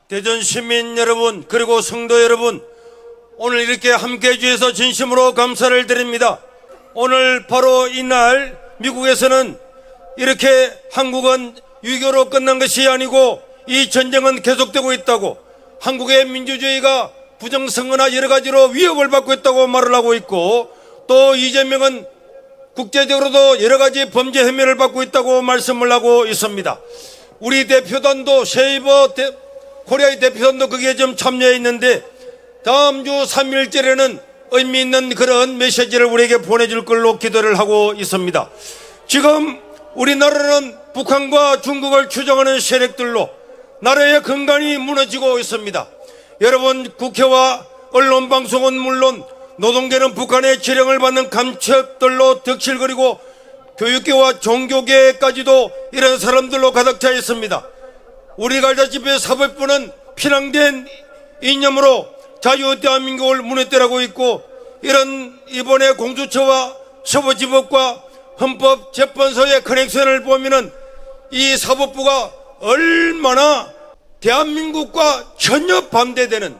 대전 시민 여러분, 그리고 성도 여러분, 오늘 이렇게 함께해 주셔서 진심으로 감사를 드립니다. 오늘 바로 이날 미국에서는 이렇게 한국은 유교로 끝난 것이 아니고 이 전쟁은 계속되고 있다고, 한국의 민주주의가 부정선거나 여러 가지로 위협을 받고 있다고 말을 하고 있고, 또 이재명은 국제적으로도 여러 가지 범죄 혐의를 받고 있다고 말씀을 하고 있습니다. 우리 대표단도 쉐이버 코리아의 대표단도 거기에 좀 참여해 있는데, 다음 주 3일절에는 의미 있는 그런 메시지를 우리에게 보내줄 걸로 기대를 하고 있습니다. 지금 우리나라는 북한과 중국을 추종하는 세력들로 나라의 근간이 무너지고 있습니다. 여러분, 국회와 언론방송은 물론 노동계는 북한의 지령을 받는 간첩들로 덕실거리고 교육계와 종교계까지도 이런 사람들로 가득 차 있습니다. 우리가 알다시피 사법부는 피랑된 이념으로 자유대한민국을 무너뜨리고 있고, 이런 이번에 공수처와 서부지법과 헌법재판소의 커넥션을 보면은 이 사법부가 얼마나 대한민국과 전혀 반대되는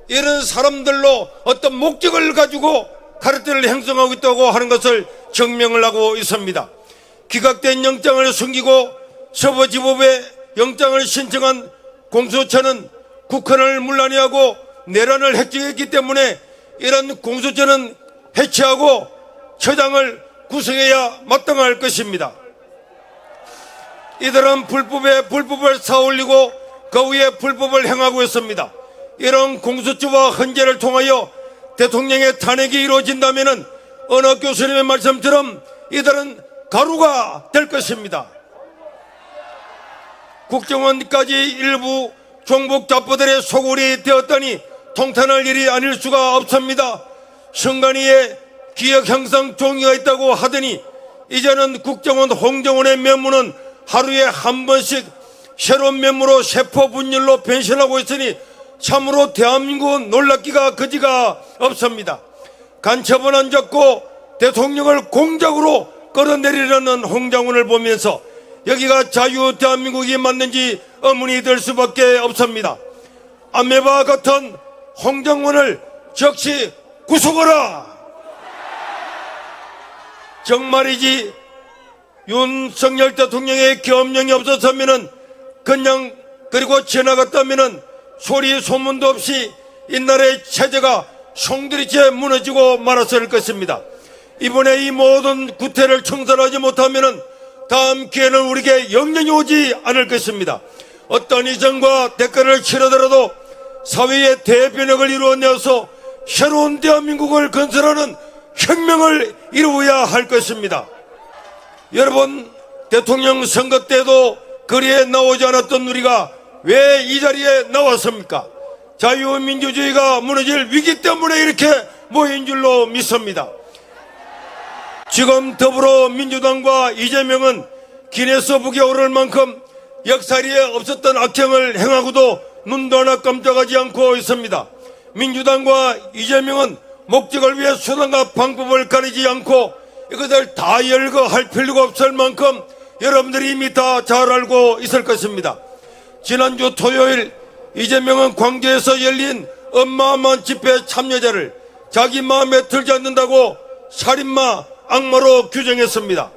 이런 사람들로 어떤 목적을 가지고 카르텔을 형성하고 있다고 하는 것을 증명을 하고 있습니다. 기각된 영장을 숨기고 서부지법에 영장을 신청한 공수처는 국헌을 문란히하고 내란을 획득했기 때문에 이런 공수처는 해체하고 처장을 구성해야 마땅할 것입니다. 이들은 불법에 불법을 쌓아올리고 그 위에 불법을 행하고 있습니다. 이런 공수처와 헌재를 통하여 대통령의 탄핵이 이루어진다면 어느 교수님의 말씀처럼 이들은 가루가 될 것입니다. 국정원까지 일부 종북 잡부들의 소굴이 되었다니 통탄할 일이 아닐 수가 없습니다. 선관위에 기억 향상 종이가 있다고 하더니 이제는 국정원 홍정원의 면모는 하루에 한 번씩 새로운 면모로 세포 분열로 변신하고 있으니 참으로 대한민국은 놀랍기가 거지가 없습니다. 간첩은 안 잡고 대통령을 공작으로 끌어내리려는 홍장원을 보면서 여기가 자유 대한민국이 맞는지 의문이 들 수밖에 없습니다. 아메바 같은 홍장원을 즉시 구속하라! 정말이지 윤석열 대통령의 계엄령이 없었으면은 그냥 그리고 지나갔다면은 소리 소문도 없이 이 나라의 체제가 송두리째 무너지고 말았을 것입니다. 이번에 이 모든 구태를 청산하지 못하면은 다음 기회는 우리에게 영영이 오지 않을 것입니다. 어떤 이전과 대가를 치르더라도 사회의 대변혁을 이루어내서 새로운 대한민국을 건설하는 혁명을 이루어야 할 것입니다. 여러분, 대통령 선거 때도 거리에 나오지 않았던 우리가 왜 이 자리에 나왔습니까? 자유민주주의가 무너질 위기 때문에 이렇게 모인 줄로 믿습니다. 지금 더불어민주당과 이재명은 기네스북에 오를 만큼 역사리에 없었던 악행을 행하고도 눈도 하나 깜짝하지 않고 있습니다. 민주당과 이재명은 목적을 위해 수단과 방법을 가리지 않고 이것을 다 열거할 필요가 없을 만큼 여러분들이 이미 다 잘 알고 있을 것입니다. 지난주 토요일 이재명은 광주에서 열린 어마어마한 집회 참여자를 자기 마음에 들지 않는다고 살인마, 악마로 규정했습니다.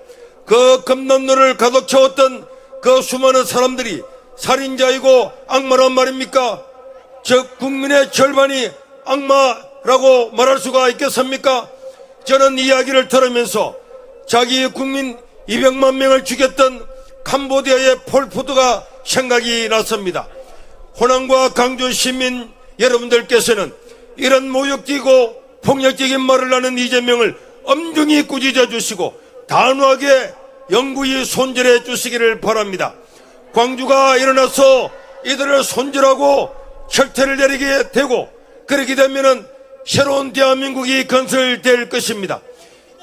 그 금남로를 가득 채웠던 그 수많은 사람들이 살인자이고 악마란 말입니까? 즉 국민의 절반이 악마라고 말할 수가 있겠습니까? 저는 이야기를 들으면서 자기 국민 200만 명을 죽였던 캄보디아의 폴포트가 생각이 났습니다. 호남과 강주 시민 여러분들께서는 이런 모욕적이고 폭력적인 말을 하는 이재명을 엄중히 꾸짖어 주시고 단호하게 영구히 손절해 주시기를 바랍니다. 광주가 일어나서 이들을 손절하고 철퇴를 내리게 되고 그렇게 되면은 새로운 대한민국이 건설될 것입니다.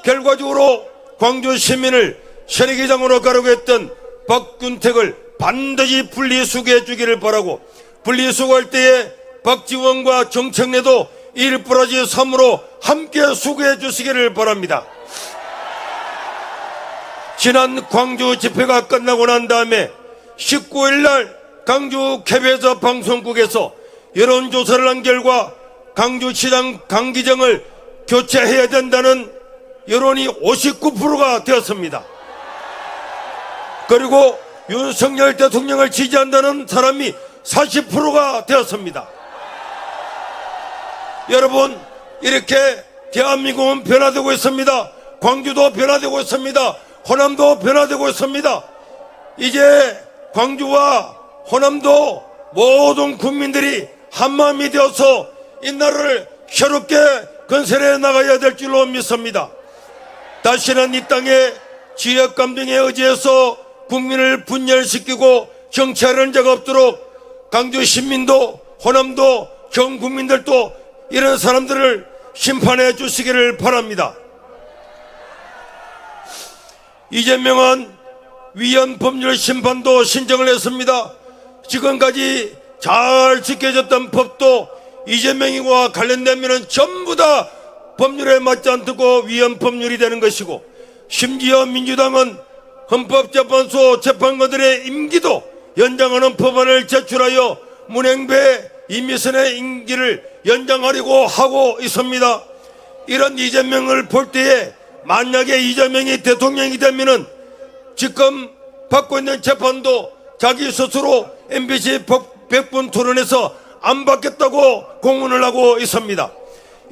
결과적으로 광주 시민을 세례기장으로 가려고 했던 박균택을 반드시 분리수거해 주기를 바라고, 분리수거할 때에 박지원과 정청래도 1+3으로 함께 수거해 주시기를 바랍니다. 지난 광주 집회가 끝나고 난 다음에 19일 날 광주 KBS 방송국에서 여론조사를 한 결과 광주시장 강기정을 교체해야 된다는 여론이 59%가 되었습니다. 그리고 윤석열 대통령을 지지한다는 사람이 40%가 되었습니다. 여러분, 이렇게 대한민국은 변화되고 있습니다. 광주도 변화되고 있습니다. 호남도 변화되고 있습니다. 이제 광주와 호남도 모든 국민들이 한마음이 되어서 이 나라를 새롭게 건설해 나가야 될 줄로 믿습니다. 다시는 이 땅에 지역 감정에 의지해서 국민을 분열시키고 정치하려는 자가 없도록 광주 시민도 호남도 전 국민들도 이런 사람들을 심판해 주시기를 바랍니다. 이재명은 위헌 법률 심판도 신청을 했습니다. 지금까지 잘 지켜졌던 법도 이재명과 관련되면 전부 다 법률에 맞지 않고 위헌 법률이 되는 것이고, 심지어 민주당은 헌법재판소 재판관들의 임기도 연장하는 법안을 제출하여 문행배 이미선의 임기를 연장하려고 하고 있습니다. 이런 이재명을 볼 때에 만약에 이재명이 대통령이 되면은 지금 받고 있는 재판도 자기 스스로 MBC 100분 토론에서 안 받겠다고 공언을 하고 있습니다.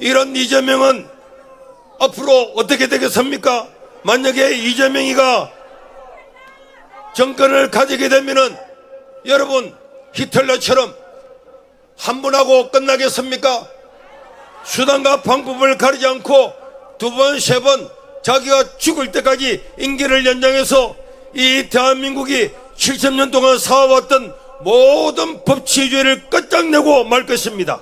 이런 이재명은 앞으로 어떻게 되겠습니까? 만약에 이재명이가 정권을 가지게 되면은 여러분, 히틀러처럼 한 번 하고 끝나겠습니까? 수단과 방법을 가리지 않고 두 번, 세 번 자기가 죽을 때까지 임기를 연장해서 이 대한민국이 70년 동안 쌓아왔던 모든 법치주의를 끝장내고 말 것입니다.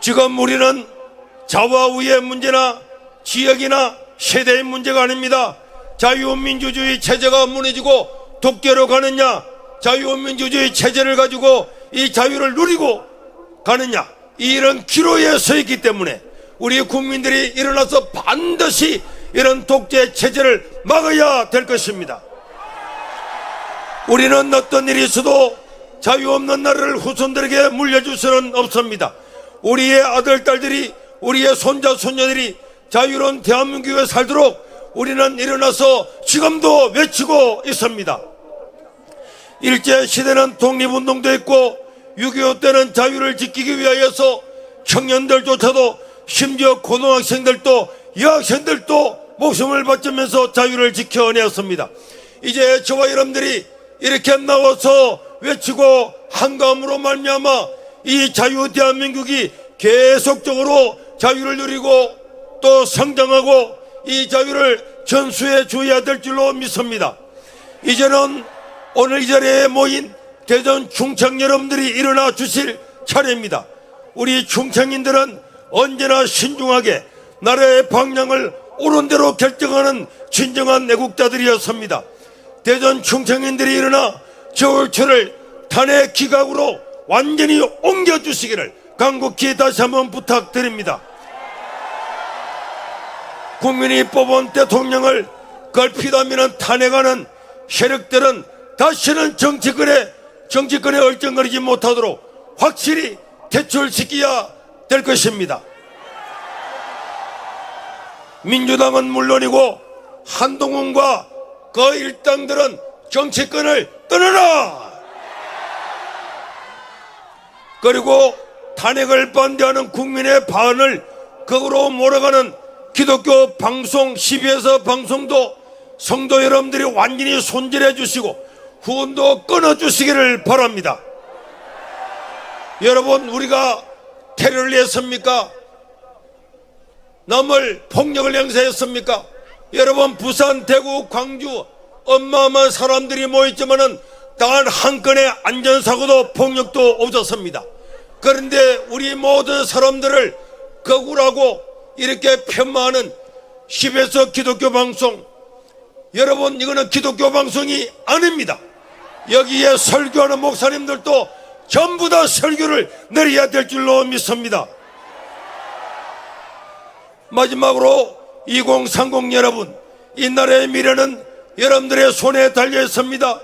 지금 우리는 좌와우의 문제나 지역이나 세대의 문제가 아닙니다. 자유민주주의 체제가 무너지고 독재로 가느냐, 자유민주주의 체제를 가지고 이 자유를 누리고 가느냐, 이런 기로에 서 있기 때문에 우리 국민들이 일어나서 반드시 이런 독재 체제를 막아야 될 것입니다. 우리는 어떤 일이 있어도 자유 없는 나라를 후손들에게 물려줄 수는 없습니다. 우리의 아들, 딸들이, 우리의 손자, 손녀들이 자유로운 대한민국에 살도록 우리는 일어나서 지금도 외치고 있습니다. 일제시대는 독립운동도 했고 6.25 때는 자유를 지키기 위하여서 청년들조차도, 심지어 고등학생들도 여학생들도 목숨을 바치면서 자유를 지켜내었습니다. 이제 저와 여러분들이 이렇게 나와서 외치고 한가함으로 말미암아 이 자유 대한민국이 계속적으로 자유를 누리고 또 성장하고 이 자유를 전수해 줘야 될 줄로 믿습니다. 이제는 오늘 이 자리에 모인 대전 충청 여러분들이 일어나 주실 차례입니다. 우리 충청인들은 언제나 신중하게 나라의 방향을 옳은 대로 결정하는 진정한 애국자들이었습니다. 대전 충청인들이 일어나 저울초를 탄핵 기각으로 완전히 옮겨주시기를 간곡히 다시 한번 부탁드립니다. 국민이 뽑은 대통령을 걸핏하면 탄핵하는 세력들은 다시는 정치권에 얼쩡거리지 못하도록 확실히 퇴출시켜야 될 것입니다. 민주당은 물론이고 한동훈과 그 일당들은 정치권을 떠나라! 그리고 탄핵을 반대하는 국민의 반을 극으로 몰아가는 기독교 방송 CBS 방송도 성도 여러분들이 완전히 손질해 주시고 후원도 끊어 주시기를 바랍니다. 여러분, 우리가 테러를 했습니까? 남을 폭력을 행사했습니까? 여러분, 부산, 대구, 광주 어마어마한 사람들이 모였지만은 단 한 건의 안전사고도 폭력도 없었습니다. 그런데 우리 모든 사람들을 거구라고 이렇게 폄하하는 CBS 기독교 방송, 여러분, 이거는 기독교 방송이 아닙니다. 여기에 설교하는 목사님들도 전부 다 설교를 내려야 될 줄로 믿습니다. 마지막으로 2030 여러분, 이 나라의 미래는 여러분들의 손에 달려 있습니다.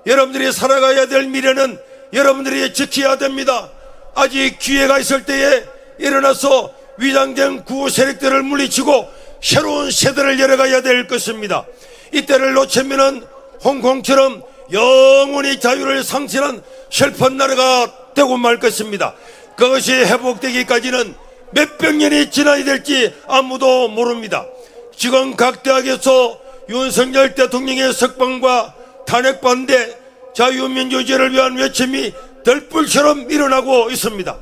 여러분들이 살아가야 될 미래는 여러분들이 지켜야 됩니다. 아직 기회가 있을 때에 일어나서 위장된 구호 세력들을 물리치고 새로운 세대를 열어가야 될 것입니다. 이때를 놓치면은 홍콩처럼 영원히 자유를 상실한 슬픈 나라가 되고 말 것입니다. 그것이 회복되기까지는 몇백 년이 지나야 될지 아무도 모릅니다. 지금 각 대학에서 윤석열 대통령의 석방과 탄핵 반대, 자유민주주의를 위한 외침이 들불처럼 일어나고 있습니다.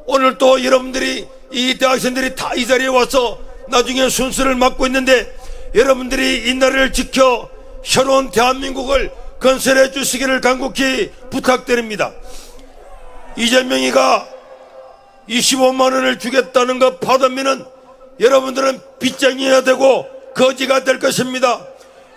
오늘 또 여러분들이 이 대학생들이 다 이 자리에 와서 나중에 순서를 맡고 있는데 여러분들이 이 나라를 지켜 새로운 대한민국을 건설해 주시기를 간곡히 부탁드립니다. 이재명이가 25만 원을 주겠다는 것 받으면은 여러분들은 빚쟁이가 되고 거지가 될 것입니다.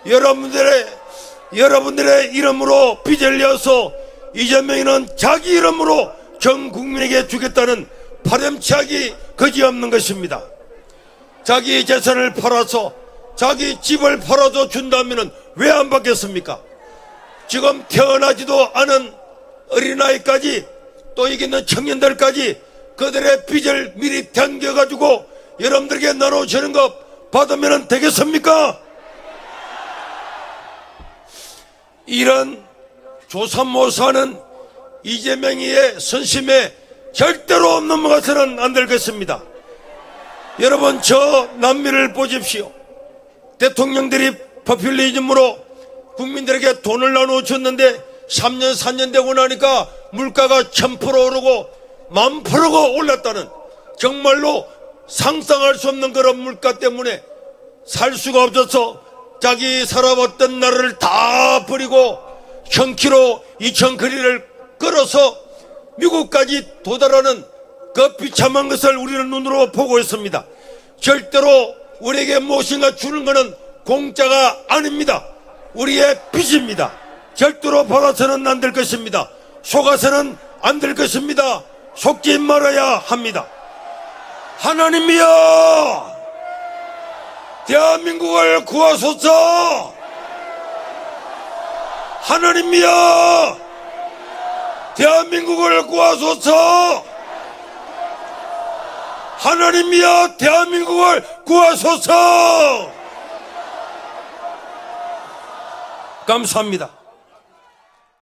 여러분들의 이름으로 빚을 내어서 이재명이는 자기 이름으로 전 국민에게 주겠다는 파렴치하기 거지없는 것입니다. 자기 재산을 팔아서 자기 집을 팔아서 준다면은 왜 안 받겠습니까? 지금 태어나지도 않은 어린아이까지 또 여기 있는 청년들까지 그들의 빚을 미리 당겨가지고 여러분들에게 나눠주는 것 받으면 되겠습니까? 이런 조삼모사는 이재명이의 선심에 절대로 넘어가서는 안 될 것입니다. 여러분, 저 남미를 보십시오. 대통령들이 포퓰리즘으로 국민들에게 돈을 나눠줬는데 3년 4년 되고 나니까 물가가 1000% 오르고 10,000%가 올랐다는, 정말로 상상할 수 없는 그런 물가 때문에 살 수가 없어서 자기 살아왔던 나라를 다 버리고 1000km 2000거리를 걸어서 미국까지 도달하는 그 비참한 것을 우리는 눈으로 보고 있습니다. 절대로 우리에게 무엇인가 주는 것은 공짜가 아닙니다. 우리의 빚입니다. 절대로 받아서는 안 될 것입니다. 속아서는 안 될 것입니다. 속지 말아야 합니다. 하나님이여, 대한민국을 구하소서. 하나님이여, 대한민국을 구하소서. 하나님이여, 대한민국을 구하소서. 감사합니다.